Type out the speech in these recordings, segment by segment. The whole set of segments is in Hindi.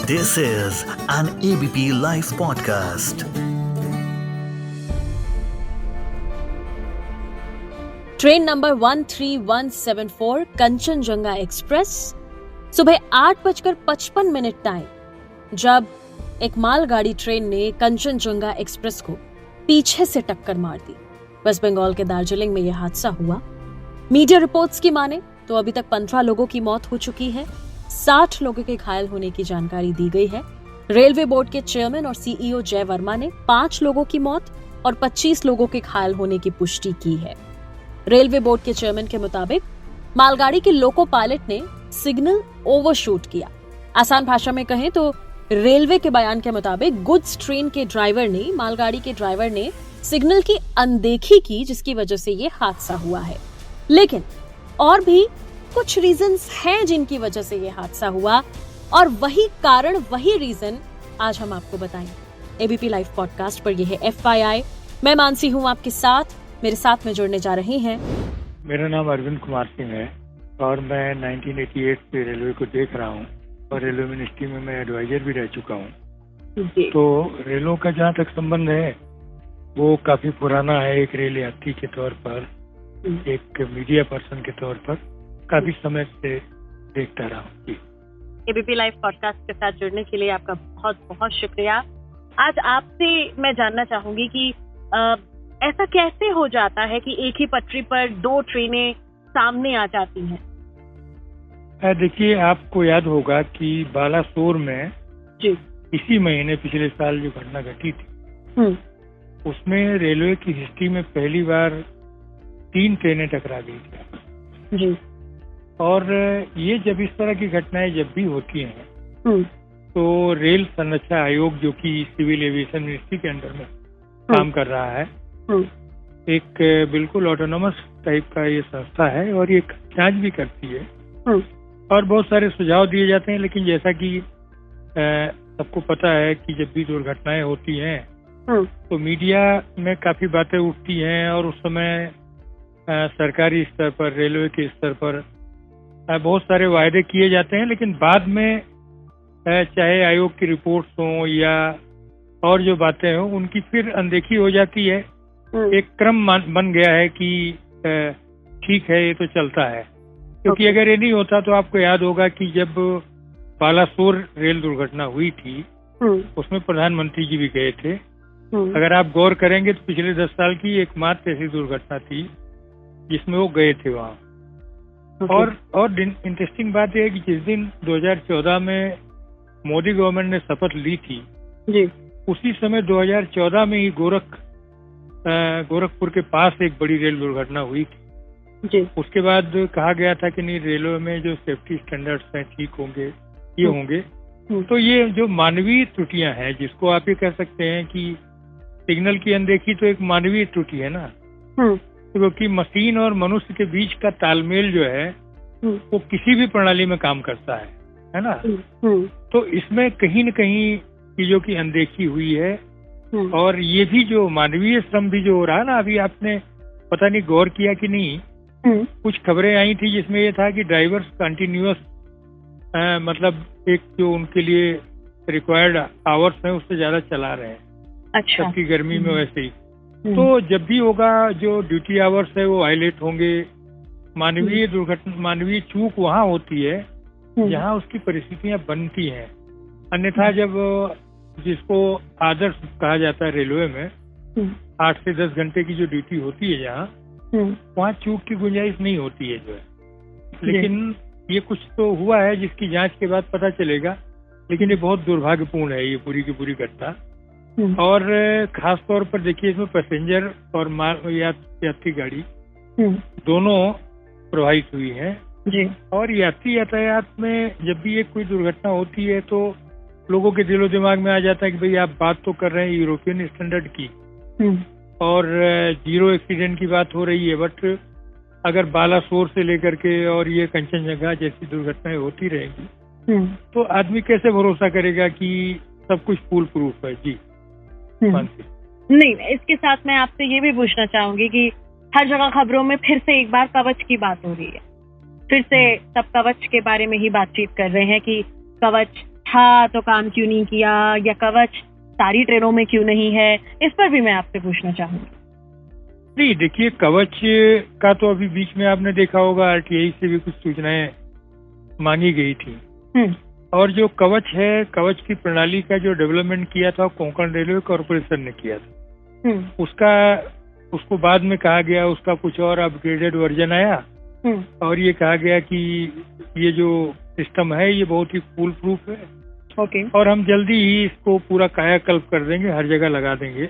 This is an ABP Life podcast. Train number 13174 Kanchenjunga express सुबह 8:55 टाइम जब एक मालगाड़ी ट्रेन ने कंचनजंगा एक्सप्रेस को पीछे से टक्कर मार दी। वेस्ट बंगाल के दार्जिलिंग में यह हादसा हुआ। मीडिया रिपोर्ट्स की माने तो अभी तक 15 लोगों की मौत हो चुकी है, 60 लोगों के घायल होने की जानकारी दी गई है। रेलवे बोर्ड के चेयरमैन और सीईओ जय वर्मा ने 5 लोगों की मौत और 25 लोगों के घायल होने की पुष्टि की है। रेलवे बोर्ड के चेयरमैन के मुताबिक मालगाड़ी के लोको पायलट ने सिग्नल ओवरशूट किया। आसान भाषा में कहें तो रेलवे के बयान के मुताबिक गुड्स ट्रेन के मालगाड़ी के ड्राइवर ने सिग्नल की अनदेखी की, जिसकी वजह से ये हादसा हुआ है। लेकिन और भी कुछ रीजंस हैं जिनकी वजह से ये हादसा हुआ, और वही कारण, वही रीजन आज हम आपको बताएंगे। एबीपी लाइव पॉडकास्ट पर यह है FYI। मैं मानसी हूँ आपके साथ, मेरे साथ में जुड़ने जा रहे हैं। मेरा नाम अरविंद कुमार सिंह है और मैं 1988 से रेलवे को देख रहा हूँ और रेलवे मिनिस्ट्री में मैं एडवाइजर भी रह चुका हूँ। तो रेलों का जहाँ तक संबंध है वो काफी पुराना है। एक रेल यात्री के तौर पर, एक मीडिया पर्सन के तौर पर काफी समय से देखता रहा हूँ। एबीपी लाइव पॉडकास्ट के साथ जुड़ने के लिए आपका बहुत बहुत शुक्रिया। आज आपसे मैं जानना चाहूंगी कि ऐसा कैसे हो जाता है कि एक ही पटरी पर 2 ट्रेनें सामने आ जाती हैं? देखिए, आपको याद होगा कि बालासोर में जी इसी महीने पिछले साल जो घटना घटी थी उसमें रेलवे की हिस्ट्री में पहली बार 3 ट्रेनें टकरा गई थी जी। और ये जब इस तरह की घटनाएं जब भी होती हैं तो रेल संरक्षा आयोग, जो कि सिविल एविएशन मिनिस्ट्री के अंडर में काम कर रहा है, एक बिल्कुल ऑटोनोमस टाइप का ये संस्था है और ये जांच भी करती है और बहुत सारे सुझाव दिए जाते हैं। लेकिन जैसा कि सबको पता है कि जब भी दुर्घटनाएं होती हैं तो मीडिया में काफी बातें उठती हैं और उस समय सरकारी स्तर पर, रेलवे के स्तर पर बहुत सारे वायदे किए जाते हैं, लेकिन बाद में चाहे आयोग की रिपोर्ट्स हों या और जो बातें हों उनकी फिर अनदेखी हो जाती है। एक क्रम बन गया है कि ठीक है, ये तो चलता है। क्योंकि अगर ये नहीं होता तो आपको याद होगा कि जब बालासोर रेल दुर्घटना हुई थी उसमें प्रधानमंत्री जी भी गए थे। अगर आप गौर करेंगे तो पिछले 10 साल की एकमात्र ऐसी दुर्घटना थी जिसमें वो गए थे वहाँ। और इंटरेस्टिंग बात यह है कि जिस दिन 2014 में मोदी गवर्नमेंट ने शपथ ली थी जी, उसी समय 2014 में ही गोरखपुर के पास एक बड़ी रेल दुर्घटना हुई थी जी। उसके बाद कहा गया था कि नहीं, रेलवे में जो सेफ्टी स्टैंडर्ड्स हैं ठीक होंगे, ये होंगे। तो ये जो मानवीय त्रुटियां हैं, जिसको आप ये कह सकते हैं कि सिग्नल की अनदेखी तो एक मानवीय त्रुटि है ना, क्योंकि मशीन और मनुष्य के बीच का तालमेल जो है वो किसी भी प्रणाली में काम करता है ना। तो इसमें कहीं न कहीं चीजों की अनदेखी हुई है और ये भी जो मानवीय श्रम भी जो हो रहा है ना, अभी आपने पता नहीं गौर किया कि नहीं, कुछ खबरें आई थी जिसमें ये था कि ड्राइवर्स कंटिन्यूअस मतलब एक जो उनके लिए रिक्वायर्ड आवर्स हैं उससे ज्यादा चला रहे हैं। अच्छा। सबकी गर्मी में वैसे ही। तो जब भी होगा जो ड्यूटी आवर्स है वो वायलेट होंगे। मानवीय चूक वहाँ होती है जहाँ उसकी परिस्थितियां बनती हैं। अन्यथा जब जिसको आदर्श कहा जाता है रेलवे में 8 से 10 घंटे की जो ड्यूटी होती है जहाँ, वहाँ चूक की गुंजाइश नहीं होती है जो है। लेकिन ये कुछ तो हुआ है जिसकी जांच के बाद पता चलेगा। लेकिन ये बहुत दुर्भाग्यपूर्ण है ये पूरी की पूरी घटना। और खास तौर पर देखिए, इसमें पैसेंजर और यात्री गाड़ी दोनों प्रभावित हुई है जी। और यात्री यातायात में जब भी कोई दुर्घटना होती है तो लोगों के दिलो दिमाग में आ जाता है कि भाई आप बात तो कर रहे हैं यूरोपियन स्टैंडर्ड की और 0 एक्सीडेंट की बात हो रही है, बट अगर बालासोर से लेकर के और ये कंचनजंगा जैसी दुर्घटनाएं होती रहेंगी तो आदमी कैसे भरोसा करेगा कि सब कुछ फूल प्रूफ है। जी नहीं, इसके साथ मैं आपसे ये भी पूछना चाहूंगी कि हर जगह खबरों में फिर से एक बार कवच की बात हो रही है, फिर से सब कवच के बारे में ही बातचीत कर रहे हैं कि कवच था तो काम क्यों नहीं किया, या कवच सारी ट्रेनों में क्यों नहीं है, इस पर भी मैं आपसे पूछना चाहूंगी। नहीं, देखिए, कवच का तो अभी बीच में आपने देखा होगा आरटीआई से भी कुछ सूचनाएं मांगी गई थी। और जो कवच है, कवच की प्रणाली का जो डेवलपमेंट किया था कोंकण रेलवे कॉर्पोरेशन ने किया था। उसको बाद में कहा गया उसका कुछ और अपग्रेडेड वर्जन आया और ये कहा गया कि ये जो सिस्टम है ये बहुत ही फुल प्रूफ है। ओके। और हम जल्दी ही इसको पूरा कायाकल्प कर देंगे, हर जगह लगा देंगे।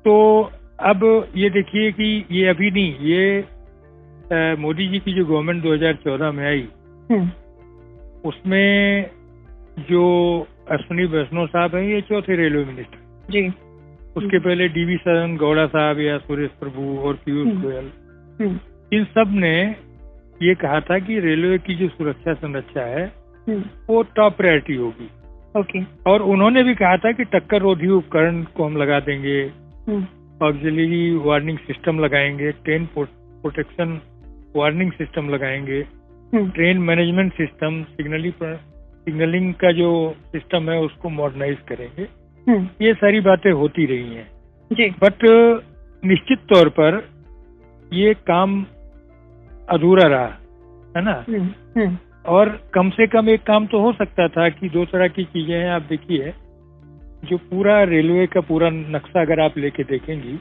तो अब ये देखिए कि ये अभी नहीं, ये मोदी जी की जो गवर्नमेंट 2014 में आई उसमें जो अश्विनी वैष्णव साहब हैं, ये चौथे रेलवे मिनिस्टर जी। उसके पहले डीवी सदानंद गौड़ा साहब या सुरेश प्रभु और पीयूष गोयल, इन सब ने ये कहा था कि रेलवे की जो सुरक्षा संरचना है वो टॉप प्रायोरिटी होगी। ओके। और उन्होंने भी कहा था कि टक्कर रोधी उपकरण को हम लगा देंगे, ऑक्सिलरी वार्निंग सिस्टम लगाएंगे, ट्रेन प्रोटेक्शन वार्निंग सिस्टम लगाएंगे, ट्रेन मैनेजमेंट सिस्टम, सिग्नलिंग का जो सिस्टम है उसको मॉडर्नाइज करेंगे। ये सारी बातें होती रही हैं। बट निश्चित तौर पर ये काम अधूरा रहा है ना। और कम से कम एक काम तो हो सकता था कि दो तरह की चीजें हैं। आप देखिए, जो पूरा रेलवे का पूरा नक्शा अगर आप लेके देखेंगी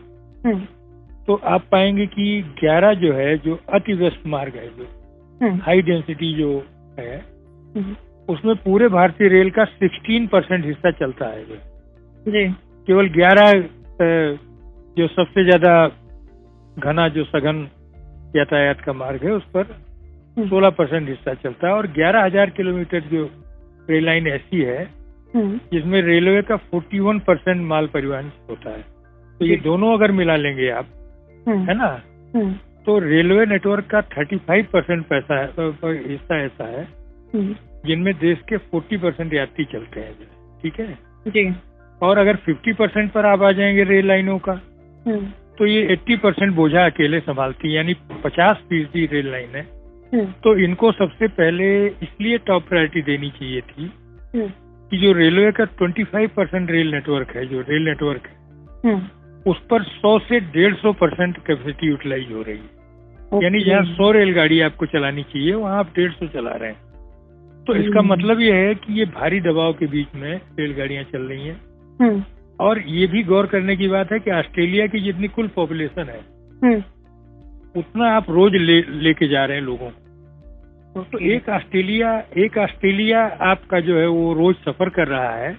तो आप पाएंगे कि 11 जो है, जो अति व्यस्त मार्ग है, जो हाई डेंसिटी जो है, उसमें पूरे भारतीय रेल का 16% हिस्सा चलता है जी। केवल 11 जो सबसे ज्यादा घना जो सघन यातायात का मार्ग है उस पर 16% हिस्सा चलता है। और 11,000 किलोमीटर जो रेल लाइन ऐसी है जिसमें रेलवे का 41% माल परिवहन होता है। तो ये दोनों अगर मिला लेंगे आप, है ना, तो रेलवे नेटवर्क का 35% पैसा है, हिस्सा ऐसा है जिनमें देश के 40% यात्री चलते हैं। ठीक है जी। और अगर 50% पर आप आ जाएंगे रेल लाइनों का, तो ये 80% बोझा अकेले संभालती है, यानी 50% रेल लाइन है। तो इनको सबसे पहले इसलिए टॉप प्रायोरिटी देनी चाहिए थी कि जो रेलवे का 25% रेल नेटवर्क है, जो रेल नेटवर्क है, उस पर 100 से 150% कैपेसिटी यूटिलाइज हो रही है। यानी जहाँ 100 रेलगाड़ी आपको चलानी चाहिए वहाँ आप 150 चला रहे हैं। तो इसका मतलब ये है कि ये भारी दबाव के बीच में रेलगाड़ियां चल रही हैं। और ये भी गौर करने की बात है कि ऑस्ट्रेलिया की जितनी कुल पॉपुलेशन है उतना आप रोज लेके जा रहे हैं लोगों को। तो एक ऑस्ट्रेलिया आपका जो है वो रोज सफर कर रहा है।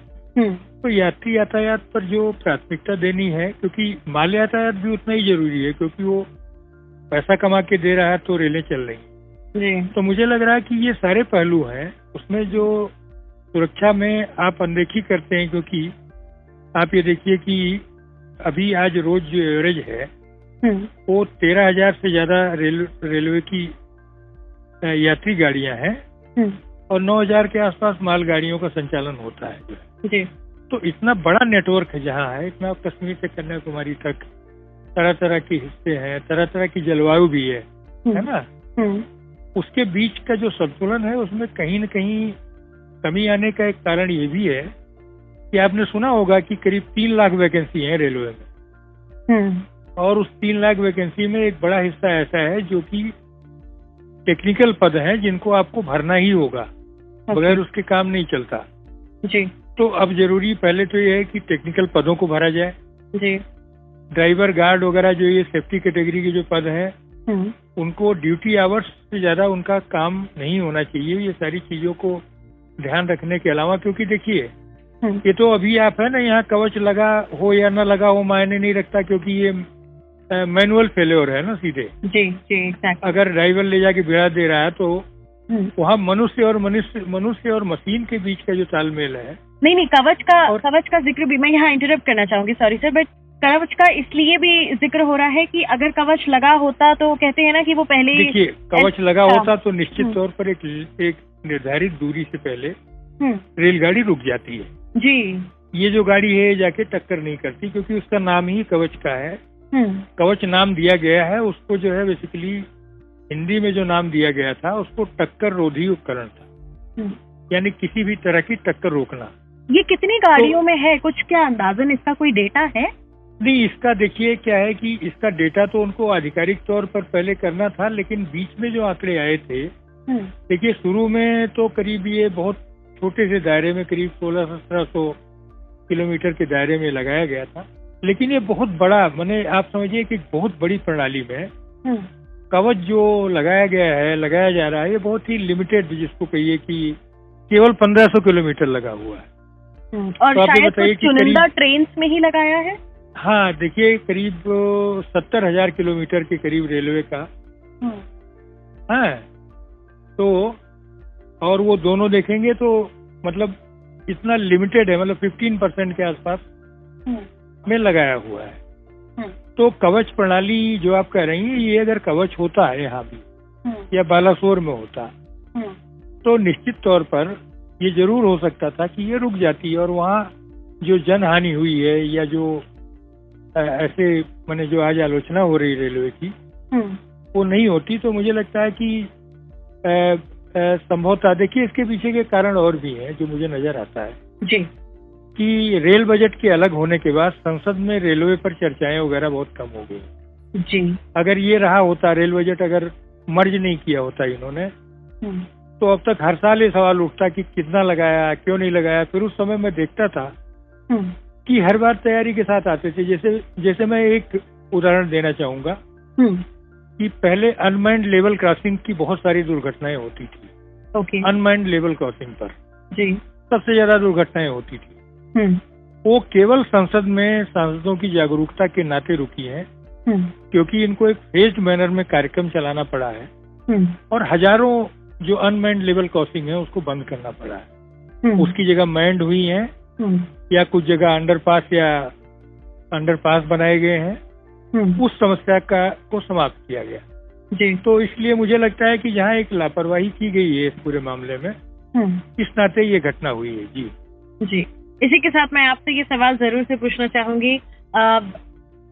तो यात्री यातायात पर जो प्राथमिकता देनी है, क्योंकि माल यातायात भी उतना ही जरूरी है, क्योंकि वो पैसा कमा के दे रहा है तो रेलें चल रही हैं। तो मुझे लग रहा है कि ये सारे पहलू हैं। उसमें जो सुरक्षा में आप अनदेखी करते हैं, क्योंकि आप ये देखिए कि अभी आज रोज जो एवरेज है वो 13,000 से ज्यादा रेलवे की यात्री गाड़ियां हैं और 9,000 के आसपास माल गाड़ियों का संचालन होता है। तो इतना बड़ा नेटवर्क है जहाँ है, इतना कश्मीर से कन्याकुमारी तक तरह तरह के हिस्से हैं, तरह तरह की जलवायु भी है ना। उसके बीच का जो संतुलन है उसमें कहीं न कहीं कमी आने का एक कारण ये भी है कि आपने सुना होगा कि करीब 3 लाख वैकेंसी है रेलवे में। और उस 3 लाख वैकेंसी में एक बड़ा हिस्सा ऐसा है जो कि टेक्निकल पद हैं जिनको आपको भरना ही होगा, बगैर उसके काम नहीं चलता जी। तो अब जरूरी पहले तो ये है कि टेक्निकल पदों को भरा जाए जी। ड्राइवर, गार्ड वगैरह जो ये सेफ्टी कैटेगरी के जो पद हैं उनको ड्यूटी आवर्स से ज्यादा उनका काम नहीं होना चाहिए। ये सारी चीजों को ध्यान रखने के अलावा, क्योंकि देखिए ये तो अभी आप है ना, यहाँ कवच लगा हो या न लगा हो मायने नहीं रखता, क्योंकि ये मैनुअल फेल्योर है ना सीधे जी। exactly. अगर ड्राइवर ले जाके भिड़ा दे रहा है तो वहाँ मनुष्य और मशीन के बीच का जो तालमेल है। नहीं, कवच का जिक्र भी मैं यहाँ इंटरप्ट करना चाहूंगी, सॉरी सर, बट कवच का इसलिए भी जिक्र हो रहा है कि अगर कवच लगा होता तो कहते हैं ना कि वो पहले, देखिए कवच लगा होता तो निश्चित तौर पर एक निर्धारित दूरी से पहले रेलगाड़ी रुक जाती है जी। ये जो गाड़ी है जाके टक्कर नहीं करती, क्योंकि उसका नाम ही कवच का है। कवच नाम दिया गया है उसको, जो है बेसिकली हिंदी में जो नाम दिया गया था उसको टक्कर रोधी उपकरण था। यानी किसी भी तरह की टक्कर रोकना। ये कितनी गाड़ियों में है, कुछ क्या अंदाजन इसका कोई डेटा है? नहीं, इसका देखिए क्या है कि इसका डेटा तो उनको आधिकारिक तौर पर पहले करना था, लेकिन बीच में जो आंकड़े आए थे, देखिए शुरू में तो करीब ये बहुत छोटे से दायरे में करीब 1600-1700 किलोमीटर के दायरे में लगाया गया था, लेकिन ये बहुत बड़ा, माने आप समझिए कि बहुत बड़ी प्रणाली में कवच जो लगाया जा रहा है, ये बहुत ही लिमिटेड, जिसको कहिए कि केवल 1500 किलोमीटर लगा हुआ है। और तो शायद कुछ चुनिंदा ट्रेन में ही लगाया है। हाँ, देखिए करीब 70,000 किलोमीटर के करीब रेलवे का है। तो और वो दोनों देखेंगे तो मतलब इतना लिमिटेड है, मतलब 15% के आसपास में लगाया हुआ है। तो कवच प्रणाली जो आप कह रही हैं, ये अगर कवच होता है यहाँ भी या बालासोर में होता, तो निश्चित तौर पर ये जरूर हो सकता था कि ये रुक जाती और वहाँ जो जनहानि हुई है या जो ऐसे मैंने जो आज आलोचना हो रही रेलवे की, वो नहीं होती। तो मुझे लगता है कि संभवतः, देखिए इसके पीछे के कारण और भी हैं जो मुझे नजर आता है जी, कि रेल बजट के अलग होने के बाद संसद में रेलवे पर चर्चाएं वगैरह बहुत कम हो गई जी। अगर ये रहा होता, रेल बजट अगर मर्ज नहीं किया होता इन्होंने, तो अब तक हर साल ये सवाल उठता कि कितना लगाया, क्यों नहीं लगाया। फिर उस समय मैं देखता था कि हर बार तैयारी के साथ आते थे। जैसे मैं एक उदाहरण देना चाहूंगा कि पहले अनमाइंड लेवल क्रॉसिंग की बहुत सारी दुर्घटनाएं होती थी। ओके। अनमाइंड लेवल क्रॉसिंग पर जी सबसे ज्यादा दुर्घटनाएं होती थी। वो केवल संसद में सांसदों की जागरूकता के नाते रुकी है, क्योंकि इनको एक फेज्ड मैनर में कार्यक्रम चलाना पड़ा है और हजारों जो अनमाइंड लेवल क्रॉसिंग है उसको बंद करना पड़ा है। उसकी जगह मैंड हुई है या कुछ जगह अंडरपास बनाए गए हैं। उस समस्या को समाप्त किया गया जी। तो इसलिए मुझे लगता है कि जहाँ एक लापरवाही की गई है इस पूरे मामले में, इस नाते ये घटना हुई है। जी जी। इसी के साथ मैं आपसे ये सवाल जरूर से पूछना चाहूंगी,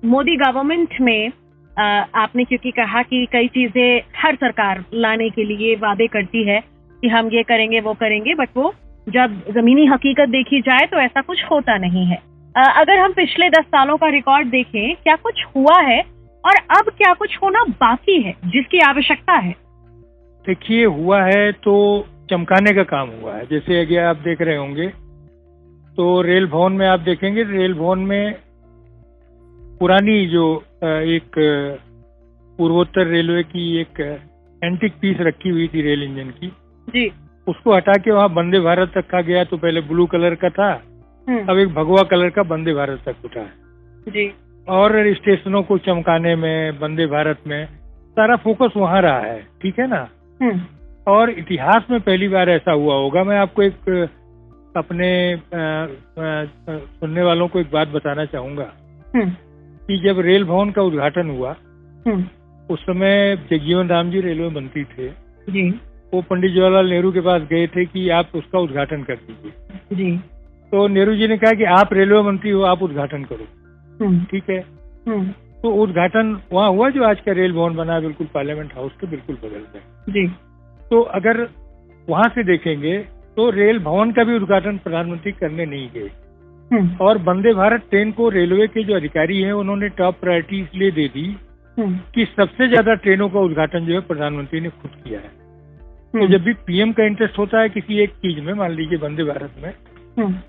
मोदी गवर्नमेंट में आपने क्योंकि कहा कि कई चीजें हर सरकार लाने के लिए वादे करती है कि हम ये करेंगे वो करेंगे, बट वो जब जमीनी हकीकत देखी जाए तो ऐसा कुछ होता नहीं है। अगर हम पिछले 10 सालों का रिकॉर्ड देखें, क्या कुछ हुआ है और अब क्या कुछ होना बाकी है जिसकी आवश्यकता है? देखिए, हुआ है तो चमकाने का काम हुआ है। जैसे अगर आप देख रहे होंगे तो रेल भवन में आप देखेंगे, रेल भवन में पुरानी जो एक पूर्वोत्तर रेलवे की एक एंटिक पीस रखी हुई थी रेल इंजन की जी, उसको हटा के वहाँ वंदे भारत रखा गया। तो पहले ब्लू कलर का था, अब एक भगवा कलर का वंदे भारत तक उठा है जी। और स्टेशनों को चमकाने में, वंदे भारत में सारा फोकस वहाँ रहा है, ठीक है ना। और इतिहास में पहली बार ऐसा हुआ होगा। मैं आपको एक अपने सुनने वालों को एक बात बताना चाहूंगा कि जब रेल भवन का उद्घाटन हुआ उस समय जगजीवन राम जी रेलवे मंत्री थे जी। वो पंडित जवाहरलाल नेहरू के पास गए थे कि आप उसका उद्घाटन कर दीजिए जी। तो नेहरू जी ने कहा कि आप रेलवे मंत्री हो, आप उद्घाटन करो। ठीक है। तो उद्घाटन वहाँ हुआ जो आज का रेल भवन बना है, बिल्कुल पार्लियामेंट हाउस के बिल्कुल बगल में जी। तो अगर वहां से देखेंगे तो रेल भवन का भी उद्घाटन प्रधानमंत्री करने नहीं गए और वंदे भारत ट्रेन को रेलवे के जो अधिकारी हैं उन्होंने टॉप प्रायोरिटी इसलिए दे दी कि सबसे ज्यादा ट्रेनों का उद्घाटन जो है प्रधानमंत्री ने खुद किया है। तो जब भी पीएम का इंटरेस्ट होता है किसी एक चीज में, मान लीजिए वंदे भारत में,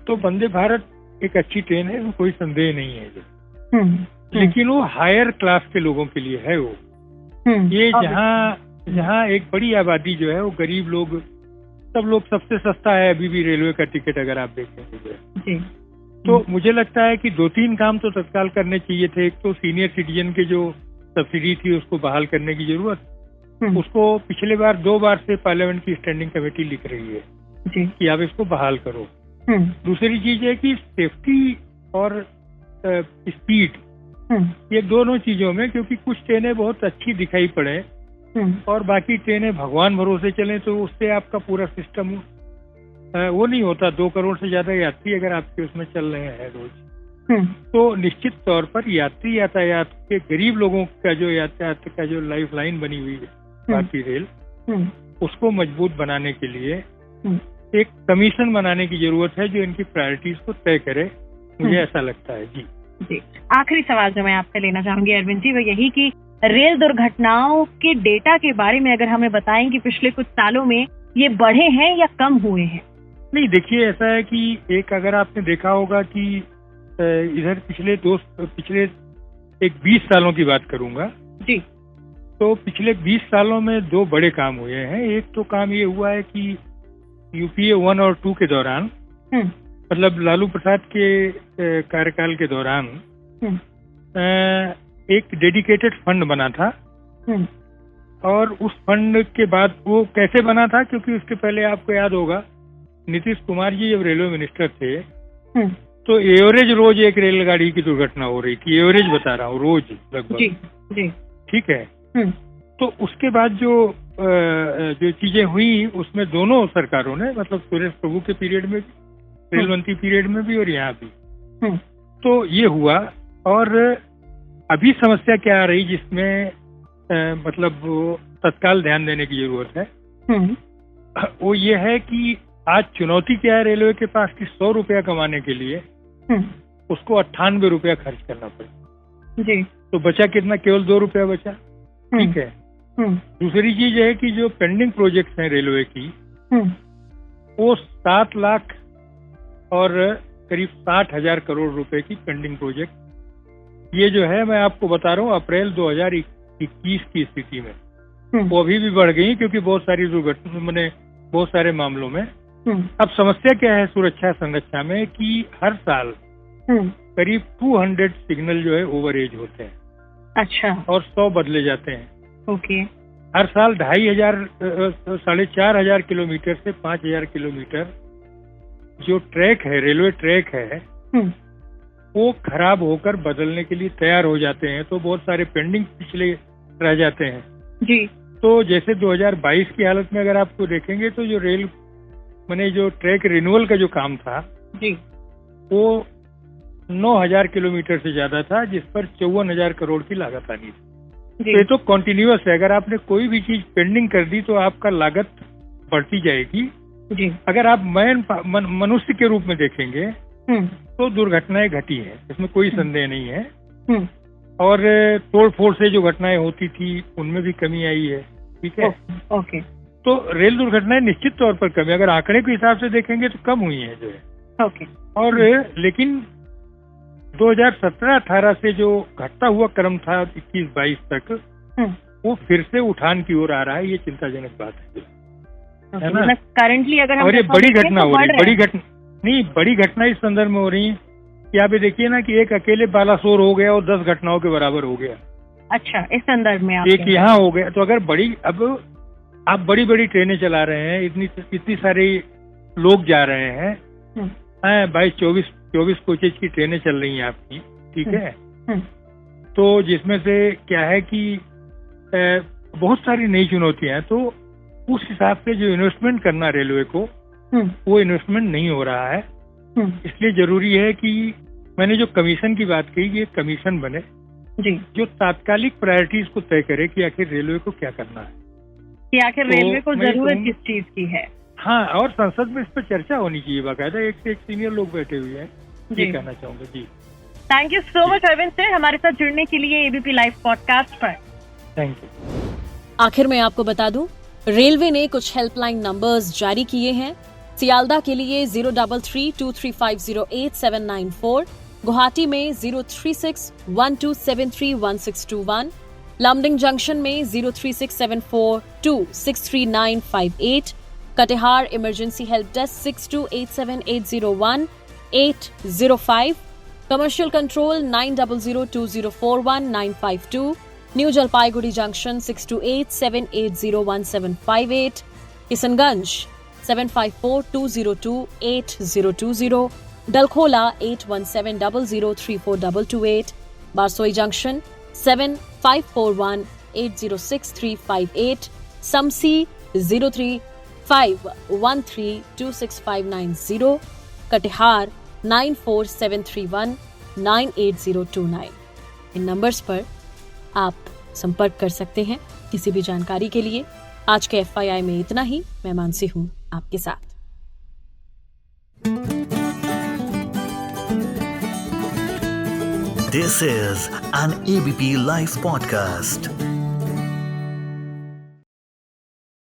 तो वंदे भारत एक अच्छी ट्रेन है, इसमें कोई संदेह नहीं है। लेकिन वो हायर क्लास के लोगों के लिए है। वो ये जहाँ एक बड़ी आबादी जो है वो गरीब लोग, सब लोग, सबसे सस्ता है अभी भी रेलवे का टिकट अगर आप देखेंगे तो मुझे लगता है कि 2-3 काम तो तत्काल करने चाहिए थे। एक तो सीनियर सिटीजन के जो सब्सिडी थी उसको बहाल करने की जरूरत, उसको पिछले बार 2 बार से पार्लियामेंट की स्टैंडिंग कमेटी लिख रही है कि आप इसको बहाल करो। दूसरी चीज है कि सेफ्टी और स्पीड, ये दोनों चीजों में, क्योंकि कुछ ट्रेनें बहुत अच्छी दिखाई पड़े और बाकी ट्रेनें भगवान भरोसे चले तो उससे आपका पूरा सिस्टम वो नहीं होता। 2 करोड़ से ज्यादा यात्री अगर आपके उसमें चल रहे हैं रोज, तो निश्चित तौर पर यात्री यातायात के गरीब लोगों का जो यातायात का जो लाइफ लाइन बनी हुई है भारतीय रेल, उसको मजबूत बनाने के लिए एक कमीशन बनाने की जरूरत है जो इनकी प्रायोरिटीज को तय करे, मुझे ऐसा लगता है। जी जी, आखिरी सवाल जो मैं आपसे लेना चाहूंगी अरविंद जी, वो यही कि रेल दुर्घटनाओं के डेटा के बारे में अगर हमें बताएं कि पिछले कुछ सालों में ये बढ़े हैं या कम हुए हैं। नहीं, देखिए ऐसा है कि एक अगर आपने देखा होगा कि इधर पिछले 20 सालों की बात करूंगा जी, तो पिछले 20 सालों में 2 बड़े काम हुए हैं। एक तो काम ये हुआ है कि यूपीए 1 और 2 के दौरान, मतलब लालू प्रसाद के कार्यकाल के दौरान एक डेडिकेटेड फंड बना था, और उस फंड के बाद वो कैसे बना था, क्योंकि उसके पहले आपको याद होगा नीतीश कुमार जी जब रेलवे मिनिस्टर थे तो एवरेज रोज एक रेलगाड़ी की दुर्घटना हो रही थी, एवरेज बता रहा हूँ, रोज लगभग। ठीक है। तो उसके बाद जो चीजें हुई उसमें दोनों सरकारों ने, मतलब सुरेश प्रभु के पीरियड में भी, रेल मंत्री पीरियड में भी और यहाँ भी, तो ये हुआ। और अभी समस्या क्या आ रही जिसमें मतलब तत्काल ध्यान देने की जरूरत है, वो ये है कि आज चुनौती क्या है रेलवे के पास कि 100 रुपया कमाने के लिए उसको 98 रुपया खर्च करना पड़े जी। तो बचा कितना? केवल 2 रुपया बचा। ठीक है। दूसरी चीज है कि जो पेंडिंग प्रोजेक्ट्स हैं रेलवे की, वो 7 लाख और करीब 60,000 करोड़ रुपए की पेंडिंग प्रोजेक्ट, ये जो है मैं आपको बता रहा हूँ अप्रैल 2021 की स्थिति में वो अभी भी बढ़ गई, क्योंकि बहुत सारी दुर्घटना, मैंने बहुत सारे मामलों में। अब समस्या क्या है सुरक्षा संरचना में कि हर साल करीब 200 सिग्नल जो है ओवर एज होते हैं। अच्छा। और 100 बदले जाते हैं। ओके। हर साल 4,500 किलोमीटर से 5,000 किलोमीटर जो ट्रैक है, रेलवे ट्रैक है, वो खराब होकर बदलने के लिए तैयार हो जाते हैं, तो बहुत सारे पेंडिंग पिछले रह जाते हैं जी। तो जैसे 2022 की हालत में अगर आपको देखेंगे तो जो रेल मैंने जो ट्रैक रिन्यूअल का जो काम था जी, वो 9,000 किलोमीटर से ज्यादा था, जिस पर 54,000 करोड़ की लागत आनी थी। ये तो कॉन्टिन्यूअस है, अगर आपने कोई भी चीज पेंडिंग कर दी तो आपका लागत बढ़ती जाएगी जी। अगर आप मनुष्य के रूप में देखेंगे तो दुर्घटनाएं घटी है, इसमें कोई संदेह नहीं है। और तोड़फोड़ से जो घटनाएं होती थी उनमें भी कमी आई है। ठीक है। ओके। तो रेल दुर्घटनाएं निश्चित तौर पर कम है, अगर आंकड़े के हिसाब से देखेंगे तो कम हुई है जो है। ओके। और लेकिन 2017-18 से जो घटता हुआ क्रम था 21-22 तक, वो फिर से उठान की ओर आ रहा है, ये चिंताजनक बात है ना। करंटली अगर हम और ये बड़ी घटना हो रही है, बड़ी घटना इस संदर्भ में हो रही है कि आप ये देखिए ना कि एक अकेले बालासोर हो गया और 10 घटनाओं के बराबर हो गया। अच्छा, इस संदर्भ में एक यहाँ हो गया, तो अगर अब आप बड़ी बड़ी ट्रेनें चला रहे हैं, इतनी सारे लोग जा रहे हैं, 22-24 कोचेज की ट्रेनें चल रही हैं आपकी। ठीक है। तो जिसमें से क्या है कि बहुत सारी नई चुनौतियां हैं, तो उस हिसाब से जो इन्वेस्टमेंट करना रेलवे को, वो इन्वेस्टमेंट नहीं हो रहा है। इसलिए जरूरी है कि मैंने जो कमीशन की बात कही, ये कमीशन बने जी, जो तात्कालिक प्रायोरिटीज को तय करे कि आखिर रेलवे को क्या करना है, कि आखिर रेलवे को जरूरत किस चीज की है। हाँ, और संसद में इस पर चर्चा होनी चाहिए बाकायदा, एक से एक सीनियर लोग बैठे हुए हैं, ये कहना चाहूंगा जी। Thank you so much Arvind sir, हमारे साथ जुड़ने के लिए एबीपी लाइव पॉडकास्ट पर। Thank you. आखिर में आपको बता दूं, रेलवे ने कुछ हेल्पलाइन नंबर्स जारी किए हैं। सियालदा के लिए 033-23508794, गुवाहाटी में 036-1273-1621, लमडिंग जंक्शन में 036-742-63958, Katihar emergency help desk 6287801805, commercial control 9002041952, new Jalpaiguri junction 6287801758, Kishanganj 7542028020, डलखोला 8170034228, Barsoi junction 7541806358, समसी 035132659, कटिहार 9473198029। इन नंबर्स पर आप संपर्क कर सकते हैं किसी भी जानकारी के लिए। आज के FYI में इतना ही। मैं मानसी हूँ आपके साथ। This is an ABP Life podcast.